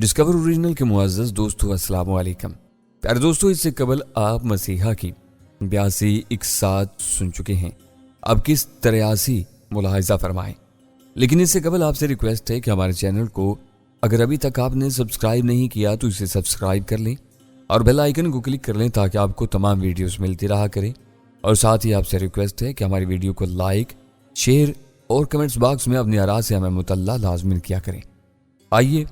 Discover original کے معزز دوستو السلام علیکم۔ پیارے دوستو، اس سے قبل آپ مسیحا کی 82 اقساط سن چکے ہیں۔ اب کس 83 ملاحظہ فرمائیں۔ لیکن اس سے قبل آپ سے ریکویسٹ ہے کہ ہمارے چینل کو اگر ابھی تک آپ نے سبسکرائب نہیں کیا تو اسے سبسکرائب کر لیں اور بیل آئیکن کو کلک کر لیں تاکہ آپ کو تمام ویڈیوز ملتی رہا کریں۔ اور ساتھ ہی آپ سے ریکویسٹ ہے کہ ہماری ویڈیو کو لائک، شیئر اور کمنٹس باکس میں اپنی آراء سے ہمیں مطلع لازم کیا کریں۔ آئیے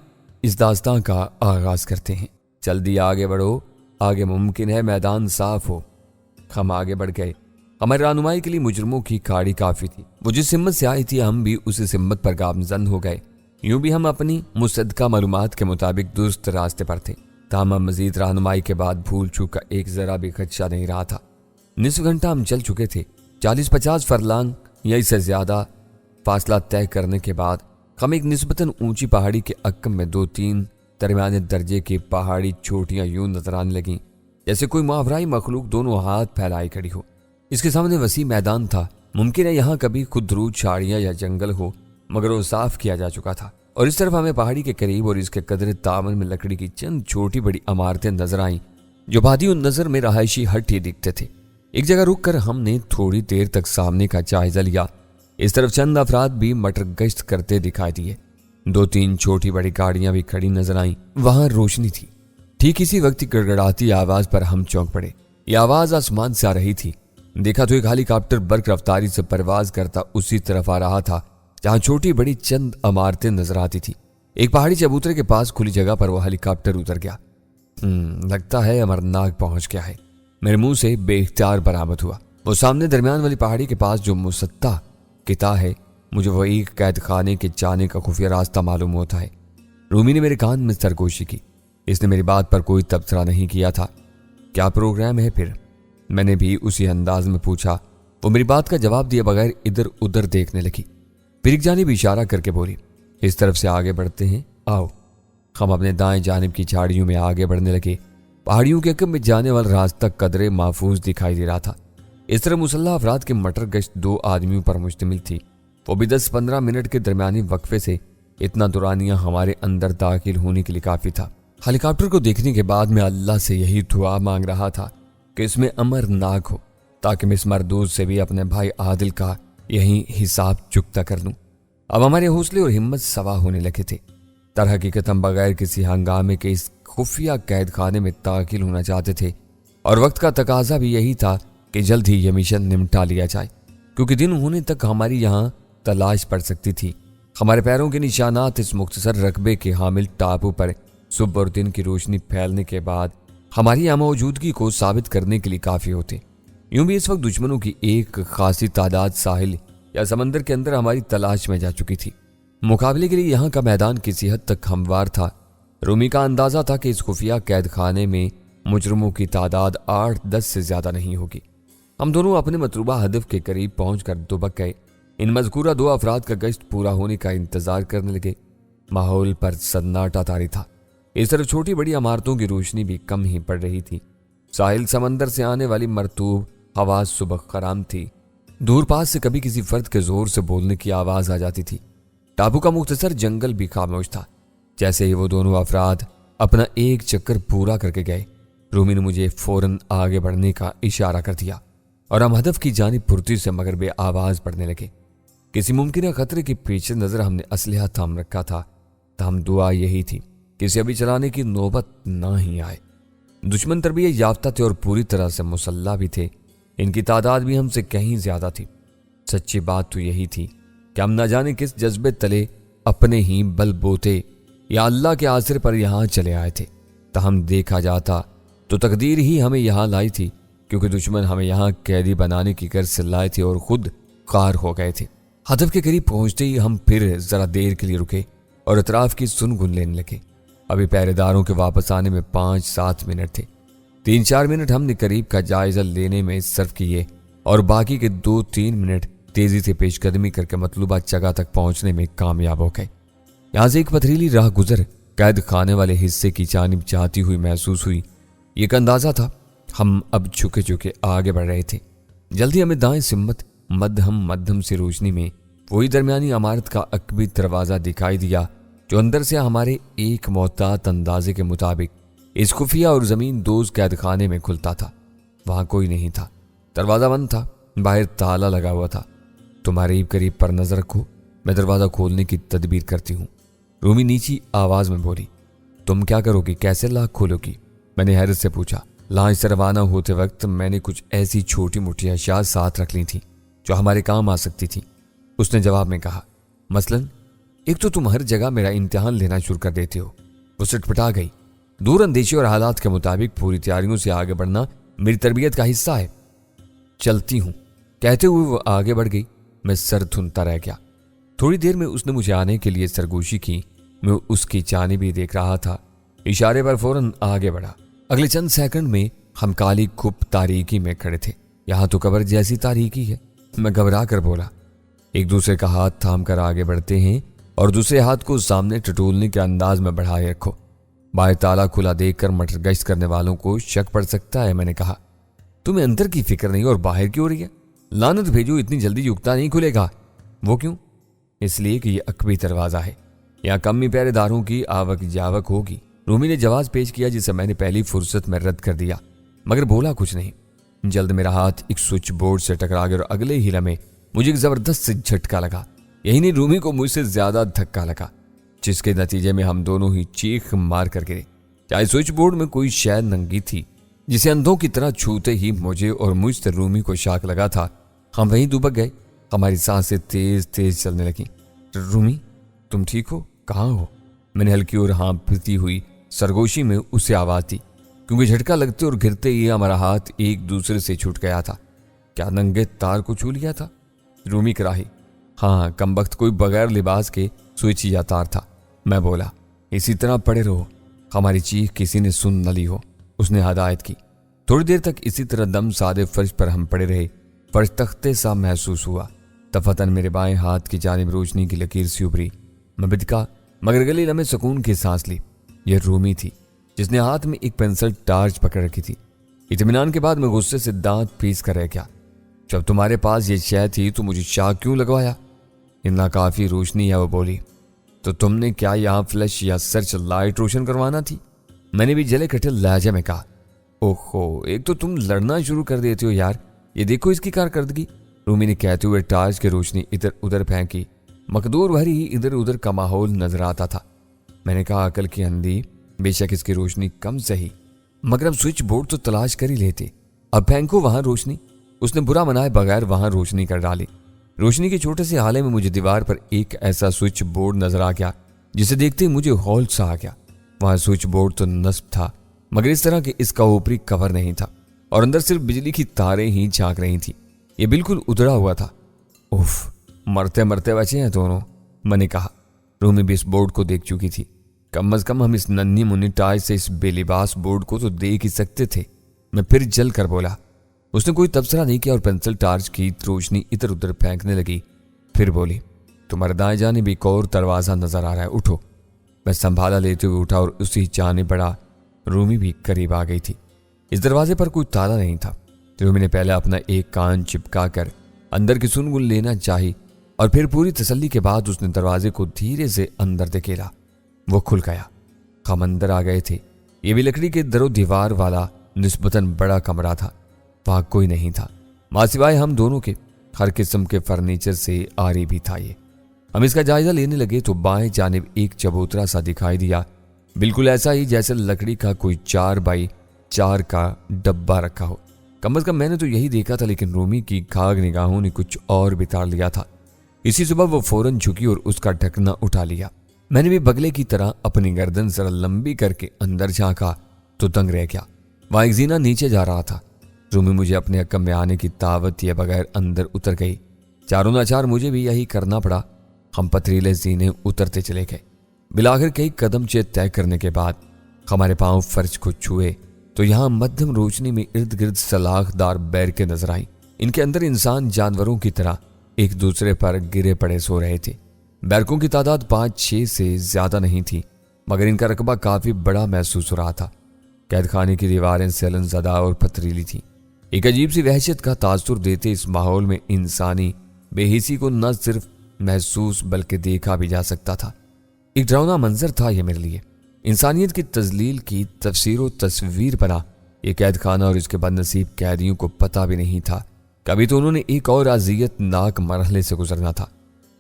اس داستان کا آغاز کرتے ہیں۔ جلدی آگے بڑھو، آگے ممکن ہے میدان صاف ہو۔ ہم آگے بڑھ گئے۔ ہماری رہنمائی کے لیے مجرموں کی کھاڑی کافی تھی۔ وہ جس ہمت سے آئی تھی ہم بھی اسی ہمت پر گامزن ہو گئے۔ یوں بھی ہم اپنی مصدقہ معلومات کے مطابق درست راستے پر تھے، تاہم ہم مزید رہنمائی کے بعد بھول چوک کا ایک ذرا بھی خدشہ نہیں رہا تھا۔ نصف گھنٹہ ہم چل چکے تھے۔ 40-50 فرلانگ یا اس سے زیادہ فاصلہ طے کرنے کے بعد ہم ایک نسبتاً اونچی پہاڑی کے عقب میں 2-3 درمیانے درجے کی پہاڑی چوٹیاں یوں نظر آنے لگیں جیسے کوئی ماورائی مخلوق دونوں ہاتھ پھیلائے کھڑی ہو۔ اس کے سامنے وسیع میدان تھا۔ ممکن ہے یہاں کبھی خودرو چھاڑیاں یا جنگل ہو، مگر وہ صاف کیا جا چکا تھا۔ اور اس طرف ہمیں پہاڑی کے قریب اور اس کے قدر تعامل میں لکڑی کی چند چھوٹی بڑی عمارتیں نظر آئیں جو بادی النظر میں رہائشی ہٹ ہی دکھتے تھے۔ ایک جگہ رک کر ہم نے تھوڑی دیر تک سامنے کا جائزہ لیا۔ اس طرف چند افراد بھی مٹر گشت کرتے دکھائی دیے۔ 2-3 چھوٹی بڑی گاڑیاں بھی کھڑی نظر آئیں۔ وہاں روشنی تھی۔ ٹھیک اسی وقت گڑگڑاتی آواز پر ہم چونک پڑے۔ یہ آواز آسمان سے آ رہی تھی۔ دیکھا تو ایک ہیلی کاپٹر برق رفتاری سے پرواز کرتا اسی طرف آ رہا تھا جہاں چھوٹی بڑی چند عمارتیں نظر آتی تھی۔ ایک پہاڑی چبوترے کے پاس کھلی جگہ پر وہ ہیلی کاپٹر اتر گیا۔ لگتا ہے امرناگ پہنچ گیا ہے، میرے منہ سے بے اختیار برآمد ہوا۔ وہ سامنے درمیان والی پہاڑی کے پاس جو مسطح قطعہ ہے، مجھے وہ ایک قید خانے کے جانے کا خفیہ راستہ معلوم ہوتا ہے۔ رومی نے میرے کان میں سرگوشی کی۔ اس نے میری بات پر کوئی تبصرہ نہیں کیا تھا۔ کیا پروگرام ہے پھر؟ میں نے بھی اسی انداز میں پوچھا۔ وہ میری بات کا جواب دیے بغیر ادھر ادھر دیکھنے لگی، پھر ایک جانب اشارہ کر کے بولی، اس طرف سے آگے بڑھتے ہیں، آؤ۔ ہم اپنے دائیں جانب کی جھاڑیوں میں آگے بڑھنے لگے۔ پہاڑیوں کے عقب میں جانے والا راستہ قدرے محفوظ دکھائی دے رہا تھا۔ اس طرح مسلح افراد کی مٹر گشت 2 آدمیوں پر مشتمل تھی۔ وہ بھی 10-15 منٹ کے درمیانی وقفے سے اتنا دورانیہ ہمارے اندر داخل ہونے کے لیے کافی تھا۔ ہیلی کاپٹر کو دیکھنے کے بعد میں اللہ سے یہی دعا مانگ رہا تھا کہ اس میں امرناگ ہو تاکہ میں اس مردود سے بھی اپنے بھائی عادل کا یہی حساب چکتا کر لوں۔ اب ہمارے حوصلے اور ہمت سوا ہونے لگے تھے۔ در حقیقت ہم بغیر کسی ہنگامے کے اس خفیہ قید خانے میں داخل ہونا چاہتے تھے، اور وقت کا تقاضا بھی یہی تھا کہ جلد ہی یہ مشن نمٹا لیا جائے، کیونکہ دن ہونے تک ہماری یہاں تلاش پڑ سکتی تھی۔ ہمارے پیروں کے نشانات اس مختصر رقبے کے حامل ٹاپو پر صبح اور دن کی روشنی پھیلنے کے بعد ہماری یہاں موجودگی کو ثابت کرنے کے لیے کافی ہوتے۔ یوں بھی اس وقت دشمنوں کی ایک خاصی تعداد ساحل یا سمندر کے اندر ہماری تلاش میں جا چکی تھی۔ مقابلے کے لیے یہاں کا میدان کسی حد تک ہموار تھا۔ رومی کا اندازہ تھا کہ اس خفیہ قید خانے میں مجرموں کی تعداد 8-10 سے زیادہ نہیں ہوگی۔ ہم دونوں اپنے مطلوبہ ہدف کے قریب پہنچ کر دبک گئے۔ ان مذکورہ 2 افراد کا گشت پورا ہونے کا انتظار کرنے لگے۔ ماحول پر سناٹا طاری تھا۔ اس طرف چھوٹی بڑی عمارتوں کی روشنی بھی کم ہی پڑ رہی تھی۔ ساحل سمندر سے آنے والی مرطوب ہوا صبح خرام تھی۔ دور پاس سے کبھی کسی فرد کے زور سے بولنے کی آواز آ جاتی تھی۔ ٹاپو کا مختصر جنگل بھی خاموش تھا۔ جیسے ہی وہ دونوں افراد اپنا ایک چکر پورا کر کے گئے، رومی نے مجھے فوراً آگے بڑھنے کا اشارہ کر دیا اور ہم ہدف کی جانب پھرتی سے مگر بے آواز بڑھنے لگے۔ کسی ممکنہ خطرے کے پیچھے نظر ہم نے اسلحہ تھام رکھا تھا، تاہم دعا یہی تھی کہ اسے ابھی چلانے کی نوبت نہ ہی آئے۔ دشمن تربیت یافتہ تھے اور پوری طرح سے مسلح بھی تھے۔ ان کی تعداد بھی ہم سے کہیں زیادہ تھی۔ سچی بات تو یہی تھی کہ ہم نہ جانے کس جذبے تلے اپنے ہی بل بوتے یا اللہ کے آسرے پر یہاں چلے آئے تھے۔ تاہم دیکھا جاتا تو تقدیر ہی ہمیں یہاں لائی تھی، کیونکہ دشمن ہمیں یہاں قیدی بنانے کی غرض سے لائے تھے اور خود خار ہو گئے تھے۔ ہدف کے قریب پہنچتے ہی ہم پھر ذرا دیر کے لیے رکے اور اطراف کی سن گن لینے لگے۔ ابھی پہرے داروں کے واپس آنے میں 5-7 منٹ تھے۔ 3-4 منٹ ہم نے قریب کا جائزہ لینے میں صرف کیے اور باقی کے 2-3 منٹ تیزی سے پیش قدمی کر کے مطلوبہ جگہ تک پہنچنے میں کامیاب ہو گئے۔ یہاں سے ایک پتھریلی راہ گزر قید خانے والے حصے کی جانب جاتی ہوئی محسوس ہوئی۔ یہ ایک اندازہ تھا۔ ہم اب جھکے جھکے آگے بڑھ رہے تھے۔ جلدی ہمیں دائیں سمت مدھم سی روشنی میں وہی درمیانی عمارت کا عقبی دروازہ دکھائی دیا جو اندر سے ہمارے ایک محتاط اندازے کے مطابق اس خفیہ اور زمین دوز قید خانے میں کھلتا تھا۔ وہاں کوئی نہیں تھا، دروازہ بند تھا، باہر تالا لگا ہوا تھا۔ تمہارے قریب پر نظر رکھو، میں دروازہ کھولنے کی تدبیر کرتی ہوں، رومی نیچی آواز میں بولی۔ تم کیا کرو گی؟ کیسے لاک کھولو گی؟ میں نے حیرت سے پوچھا۔ لانچ سے روانہ ہوتے وقت میں نے کچھ ایسی چھوٹی موٹی اشیاء ساتھ رکھ لی تھی جو ہمارے کام آ سکتی تھی، اس نے جواب میں کہا۔ مثلاً ایک تو تم ہر جگہ میرا امتحان لینا شروع کر دیتے ہو۔ وہ سٹپٹا گئی۔ دور اندیشی اور حالات کے مطابق پوری تیاریوں سے آگے بڑھنا میری تربیت کا حصہ ہے۔ چلتی ہوں، کہتے ہوئے وہ آگے بڑھ گئی۔ میں سر دھنتا رہ گیا۔ تھوڑی دیر میں اس نے مجھے آنے کے لیے سرگوشی کی۔ میں اس کی جانب بھی دیکھ رہا تھا، اشارے پر فوراً آگے بڑھا۔ اگلے چند سیکنڈ میں ہم کالی کھپ تاریکی میں کھڑے تھے۔ یہاں تو قبر جیسی تاریکی ہے، میں گھبرا کر بولا۔ ایک دوسرے کا ہاتھ تھام کر آگے بڑھتے ہیں اور دوسرے ہاتھ کو سامنے ٹٹولنے کے انداز میں بڑھائے رکھو۔ باہر تالا کھلا دیکھ کر مٹر گشت کرنے والوں کو شک پڑ سکتا ہے، میں نے کہا۔ تمہیں اندر کی فکر نہیں اور باہر کی ہو رہی ہے؟ لعنت بھیجو، اتنی جلدی یکتا نہیں کھلے گا۔ وہ کیوں؟ اس لیے کہ یہ عقبی دروازہ ہے، یہاں کمی پہرے داروں کی آوک جاوک ہوگی۔ رومی نے جواز پیش کیا جسے میں نے پہلی فرصت میں رد کر دیا، مگر بولا کچھ نہیں۔ جلد میرا ہاتھ ایک سوئچ بورڈ سے ٹکرا گیا اور اگلے ہی لمحے مجھے ایک زبردست سے جھٹکا لگا۔ یہی نہیں، رومی کو مجھ سے زیادہ دھکا لگا، جس کے نتیجے میں ہم دونوں ہی چیخ مار کر گرے۔ چاہے سوئچ بورڈ میں کوئی شے ننگی تھی جسے اندھوں کی طرح چھوتے ہی مجھے اور مجھ سے رومی کو شاک لگا تھا، ہم وہیں دبک گئے۔ ہماری سانسیں تیز تیز چلنے لگیں۔ رومی، تم ٹھیک ہو؟ کہاں ہو؟ میں نے ہلکی اور ہانپتی ہوئی سرگوشی میں اسے آواز دی، کیونکہ جھٹکا لگتے اور گرتے ہی ہمارا ہاتھ ایک دوسرے سے چھوٹ گیا تھا۔ کیا ننگے تار کو چھو لیا تھا؟ رومی کراہی۔ ہاں، کمبخت کوئی بغیر لباس کے سوئچ یا تار تھا، میں بولا۔ اسی طرح پڑے رہو، ہماری چیخ کسی نے سن نہ لی ہو، اس نے ہدایت کی۔ تھوڑی دیر تک اسی طرح دم سادے فرش پر ہم پڑے رہے۔ فرش تختے سا محسوس ہوا۔ دفعتاً میرے بائیں ہاتھ کی جانب روشنی کی لکیر سی ابھری۔ میں بدکا، مگر گلی لمحے سکون کی سانس لی۔ یہ رومی تھی، جس نے ہاتھ میں ایک پینسل ٹارچ پکڑ رکھی تھی۔ اطمینان کے بعد میں غصے سے دانت پیس کر رہ گیا۔ جب تمہارے پاس یہ شے تھی تو مجھے شاک کیوں لگوایا؟ اتنا کافی روشنی ہے، وہ بولی۔ تو تم نے کیا یہاں فلش یا سرچ لائٹ روشن کروانا تھی؟ میں نے بھی جلے کٹے لہجے میں کہا۔ اوہو، ایک تو تم لڑنا شروع کر دیتے ہو یار، یہ دیکھو اس کی کارکردگی، رومی نے کہتے ہوئے ٹارچ کی روشنی ادھر ادھر پھینکی۔ مقدور بھری ہی ادھر ادھر کا ماحول نظر آتا تھا۔ میں نے کہا، عقل کی اندھی، بے شک اس کی روشنی کم صحیح، مگر اب سوئچ بورڈ تو تلاش کر ہی لیتے، اب پھینکو وہاں روشنی۔ اس نے برا منائے بغیر وہاں روشنی کر ڈالی۔ روشنی کے چھوٹے سے حالے میں مجھے دیوار پر ایک ایسا سوئچ بورڈ نظر آ گیا جسے دیکھتے ہی مجھے ہول سا آ گیا۔ وہاں سوئچ بورڈ تو نصب تھا، مگر اس طرح کہ اس کا اوپری کور نہیں تھا اور اندر صرف بجلی کی تاریں ہی جھانک رہی تھیں۔ یہ بالکل ادھڑا ہوا تھا۔ اوف، مرتے مرتے بچے ہیں دونوں، میں نے کہا۔ رومی بھی اس بورڈ کو دیکھ چکی تھی۔ کم از کم ہم اس ننھی منی ٹارچ سے اس بے لباس بورڈ کو تو دیکھ ہی سکتے تھے، میں پھر جل کر بولا۔ اس نے کوئی تبصرہ نہیں کیا اور پینسل ٹارچ کی روشنی ادھر ادھر پھینکنے لگی۔ پھر بولی، تمہارے دائیں جانب ایک اور دروازہ نظر آ رہا ہے، اٹھو۔ میں سنبھالا لیتے ہوئے اٹھا اور اسی جانب بڑھا۔ رومی بھی قریب آ گئی تھی۔ اس دروازے پر کوئی تالا نہیں تھا۔ رومی نے پہلے اپنا ایک کان چپکا کر اندر کی سنگن لینا چاہی اور پھر پوری تسلی کے بعد اس نے دروازے کو دھیرے سے اندر دھکیلا۔ وہ کھل گیا۔ ہم اندر آ گئے تھے۔ یہ بھی لکڑی کے در و دیوار والا نسبتاً بڑا کمرہ تھا۔ وہاں کوئی نہیں تھا ماں سوائے ہم دونوں کے۔ ہر قسم کے فرنیچر سے آری بھی تھا یہ۔ ہم اس کا جائزہ لینے لگے تو بائیں جانب ایک چبوترا سا دکھائی دیا، بالکل ایسا ہی جیسے لکڑی کا کوئی 4x4 کا ڈبہ رکھا ہو۔ کم از کم میں نے تو یہی دیکھا تھا، لیکن رومی کی کھاگ نگاہوں نے کچھ اور بتاڑ لیا تھا۔ اسی صبح وہ فوراً جھکی اور اس کا ڈھکنا اٹھا لیا۔ میں نے بھی بگلے کی طرح اپنی گردن ذرا لمبی کر کے اندر جھانکا تو دنگ رہ گیا۔ وہاں ایک زینہ نیچے جا رہا تھا۔ رومی مجھے اپنے حکم میں آنے کی دعوت دیے بغیر اندر اتر گئی۔ چاروں ناچار مجھے بھی یہی کرنا پڑا۔ ہم پتھریلے زینے اترتے چلے گئے۔ بلاخر کئی قدم طے کرنے کے بعد ہمارے پاؤں فرش کو چھوئے تو یہاں مدھم روشنی میں ارد گرد سلاخ دار بیرکیں نظر آئیں۔ ان کے اندر انسان جانوروں کی طرح ایک دوسرے پر گرے پڑے سو رہے تھے۔ بیرکوں کی تعداد 5-6 سے زیادہ نہیں تھی، مگر ان کا رقبہ کافی بڑا محسوس ہو رہا تھا۔ قید خانے کی دیواریں سیلن زدہ اور پتھریلی تھیں۔ ایک عجیب سی وحشت کا تاثر دیتے اس ماحول میں انسانی بے حسی کو نہ صرف محسوس بلکہ دیکھا بھی جا سکتا تھا۔ ایک ڈراؤنا منظر تھا یہ میرے لیے، انسانیت کی تذلیل کی تفسیر و تصویر بنا یہ قید خانہ، اور اس کے بد نصیب قیدیوں کو پتہ بھی نہیں تھا کبھی تو انہوں نے ایک اور اذیت ناک مرحلے سے گزرنا تھا،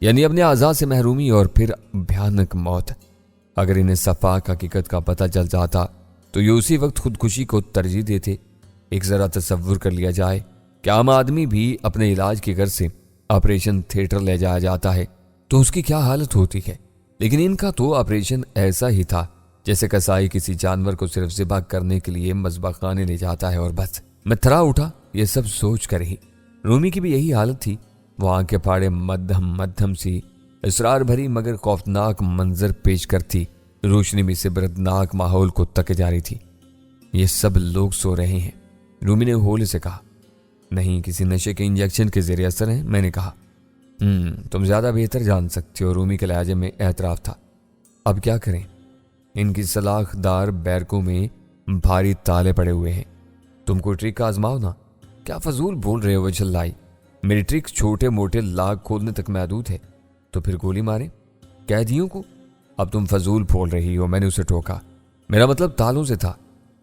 یعنی اپنے اعضاء سے محرومی اور پھر بھیانک موت۔ اگر انہیں صفاق حقیقت کا پتہ چل جاتا تو یہ اسی وقت خودکشی کو ترجیح دیتے۔ ایک ذرا تصور کر لیا جائے کہ عام آدمی بھی اپنے علاج کی غرض سے آپریشن تھیٹر لے جایا جاتا ہے تو اس کی کیا حالت ہوتی ہے، لیکن ان کا تو آپریشن ایسا ہی تھا جیسے کسائی کسی جانور کو صرف ذبح کرنے کے لیے مذبح خانے لے جاتا ہے اور بس۔ میں تھرا اٹھا یہ سب سوچ کر ہی۔ رومی کی بھی یہی حالت تھی، وہ آنکھیں پھاڑے مدھم سی اسرار بھری مگر خوفناک منظر پیش کرتی روشنی میں سے بردناک ماحول کو تک جا رہی تھی۔ یہ سب لوگ سو رہے ہیں، رومی نے ہولے سے کہا۔ نہیں، کسی نشے کے انجیکشن کے زیر اثر ہیں، میں نے کہا۔ تم زیادہ بہتر جان سکتے ہو، رومی کے لہجے میں اعتراف تھا۔ اب کیا کریں؟ ان کی سلاخ دار بیرکوں میں بھاری تالے پڑے ہوئے ہیں، تم کو ٹرک آزماؤ نا۔ کیا فضول بول رہے ہو وہ چلائی، میری ٹرک چھوٹے موٹے لاک کھولنے تک محدود ہے، تو پھر گولی ماریں قیدیوں کو۔ اب تم فضول بول رہی ہو، میں نے اسے ٹوکا، میرا مطلب تالوں سے تھا۔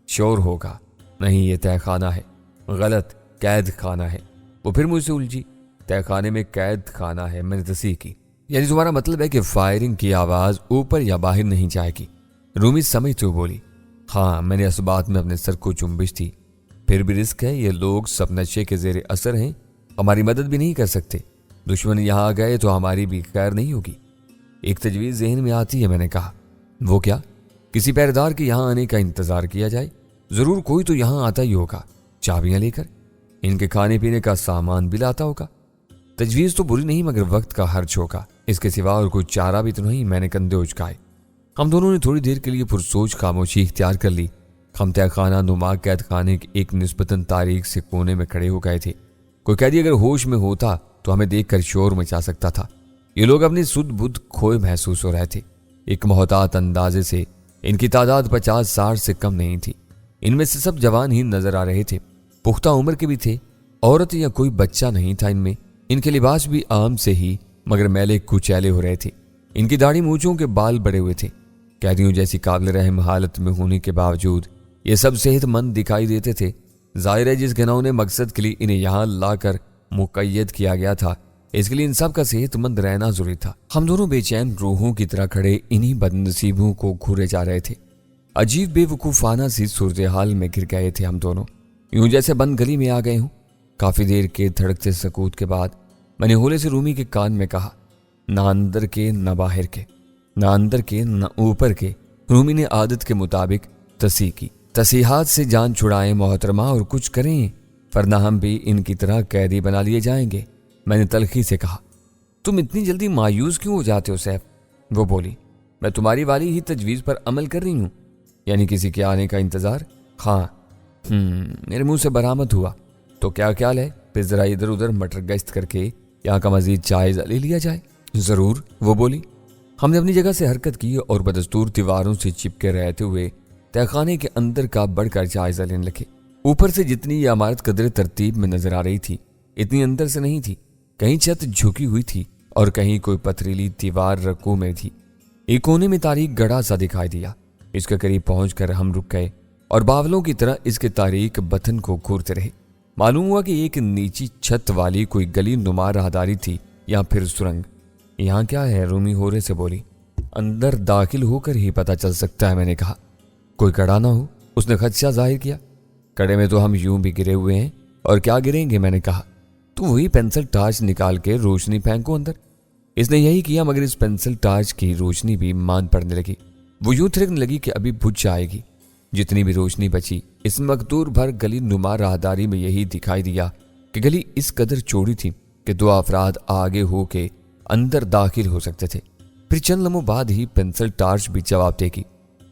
شور ہوگا، نہیں یہ تہہ خانہ ہے۔ غلط، قید خانہ ہے۔ وہ پھر مجھ سے الجھی، تہہ خانے میں قید خانہ ہے، میں نے تصحیح کی۔ یعنی تمہارا مطلب ہے کہ فائرنگ کی آواز اوپر یا باہر نہیں جائے گی؟ رومی سمجھتے ہوئے بولی۔ ہاں، میں نے اس بات میں اپنے سر کو چنبش تھی۔ پھر بھی رسک ہے، یہ لوگ سب نشے کے زیر اثر ہیں، ہماری مدد بھی نہیں کر سکتے، دشمن یہاں آ گئے تو ہماری بھی خیر نہیں ہوگی۔ ایک تجویز ذہن میں آتی ہے، میں نے کہا۔ وہ کیا؟ کسی پہرےدار کے یہاں آنے کا انتظار کیا جائے، ضرور کوئی تو یہاں آتا ہی ہوگا، چابیاں لے کر، ان کے کھانے پینے کا سامان بھی لاتا ہوگا۔ تجویز تو بری نہیں مگر وقت کا خرچ ہوگا، اس کے سوا اور کوئی چارہ بھی تو نہیں، میں نے کندھے اچکائے۔ ہم دونوں نے تھوڑی دیر کے لیے پرسوچ خاموشی اختیار کر لی۔ ہم تہہ خانہ نما قید خانے کے ایک نسبتاً تاریک سے کونے میں کھڑے ہو گئے تھے۔ کوئی قیدی اگر ہوش میں ہوتا تو ہمیں دیکھ کر شور مچا سکتا تھا۔ یہ لوگ اپنی سدھ بدھ کھوئے محسوس ہو رہے تھے۔ ایک محتاط اندازے سے ان کی تعداد 50-60 سے کم نہیں تھی۔ ان میں سے سب جوان ہی نظر آ رہے تھے، پختہ عمر کے بھی تھے، عورت یا کوئی بچہ نہیں تھا ان میں۔ ان کے لباس بھی عام سے ہی مگر میلے کچیلے ہو رہے تھے۔ ان کی داڑھی مونچھوں کے بال بڑے ہوئے تھے۔ قیدیوں جیسی قابل رحم حالت میں ہونے کے باوجود یہ سب صحت مند دکھائی دیتے تھے۔ ظاہر ہے جس گھناؤنے مقصد کے لیے انہیں یہاں لا کر مقید کیا گیا تھا، اس کے لیے ان سب کا صحت مند رہنا ضروری تھا۔ ہم دونوں بے چین روحوں کی طرح کھڑے انہی بد نصیبوں کو گھورے جا رہے تھے۔ عجیب بے وقوفانہ سی صورتحال میں گر گئے تھے ہم دونوں، یوں جیسے بند گلی میں آ گئے ہوں۔ کافی دیر کے دھڑکتے سکوت کے بعد میں نے ہولے سے رومی کے کان میں کہا، نہ اندر کے نہ باہر کے، نہ اندر کے نہ اوپر کے۔ رومی نے عادت کے مطابق تصحیح کی۔ تصحیحات سے جان چھڑائیں محترمہ، اور کچھ کریں ورنہ ہم بھی ان کی طرح قیدی بنا لیے جائیں گے، میں نے تلخی سے کہا۔ تم اتنی جلدی مایوس کیوں ہو جاتے ہو سیف؟ وہ بولی۔ میں تمہاری والی ہی تجویز پر عمل کر رہی ہوں، یعنی کسی کے آنے کا انتظار۔ ہاں۔ میرے منہ سے برآمد ہوا۔ تو کیا خیال ہے پھر ذرا ادھر ادھر مٹر گشت کر کے یہاں کا مزید جائزہ لے لیا جائے؟ ضرور، وہ بولی۔ ہم نے اپنی جگہ سے حرکت کی اور بدستور دیواروں سے چپکے رہتے ہوئے تہہ خانے کے اندر کا بڑھ کر جائزہ لینے لگے۔ اوپر سے جتنی یہ عمارت قدر ترتیب میں نظر آ رہی تھی اتنی اندر سے نہیں تھی۔ کہیں چھت جھکی ہوئی تھی اور کہیں کوئی پتھریلی دیوار رکوع میں تھی۔ ایک کونے میں تاریک گڑھا سا دکھائی دیا، اس کے قریب پہنچ کر ہم رک گئے اور باولوں کی طرح اس کے تاریک بطن کو گھورتے رہے۔ معلوم ہوا کہ ایک نیچی چھت والی کوئی گلی نما راہداری تھی یا پھر سرنگ۔ یہاں کیا ہے؟ رومی ہورے سے بولی۔ اندر داخل ہو کر ہی پتہ چل سکتا ہے، میں نے کہا۔ کوئی کڑا نہ ہو؟ اس نے خدشہ ظاہر کیا۔ کڑے میں تو ہم یوں بھی گرے ہوئے ہیں، اور کیا گریں گے، میں نے کہا۔ تو وہی پینسل ٹارچ نکال کے روشنی پھینکو اندر۔ اس نے یہی کیا مگر اس پینسل ٹارچ کی روشنی بھی مان پڑنے لگی۔ وہ یوں تھرکنے لگی کہ ابھی بجھ جائے گی۔ جتنی بھی روشنی بچی اس مقدور بھر گلی نما راہداری میں یہی دکھائی دیا کہ گلی اس قدر چوڑی تھی کہ دو افراد آگے ہو کے اندر داخل ہو سکتے تھے۔ پھر چند لمحوں بعد ہی پینسل ٹارچ بھی جواب دے گی۔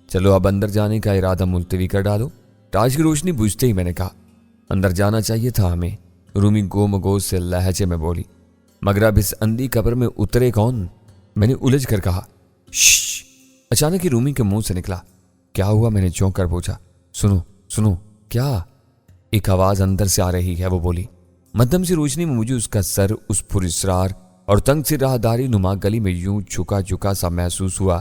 چلو اب اندر جانے کا ارادہ ملتوی کر ڈالو۔ ٹارچ کی روشنی بجھتے ہی میں نے کہا، اندر جانا چاہیے تھا ہمیں، رومی گو مگوز سے لہجے میں بولی۔ مگر اب اس اندھی قبر میں اترے کون؟ میں نے الجھ کر کہا۔ شش! اچانک ہی رومی کے منہ سے نکلا۔ کیا ہوا؟ میں نے چونک کر پوچھا۔ سنو سنو۔ کیا؟ ایک آواز اندر سے آ رہی ہے، وہ بولی۔ مدھم سی روشنی میں مجھے اس کا سر اس پراسرار اور تنگ سی راہداری نما گلی میں یوں جھکا جھکا سا محسوس ہوا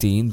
3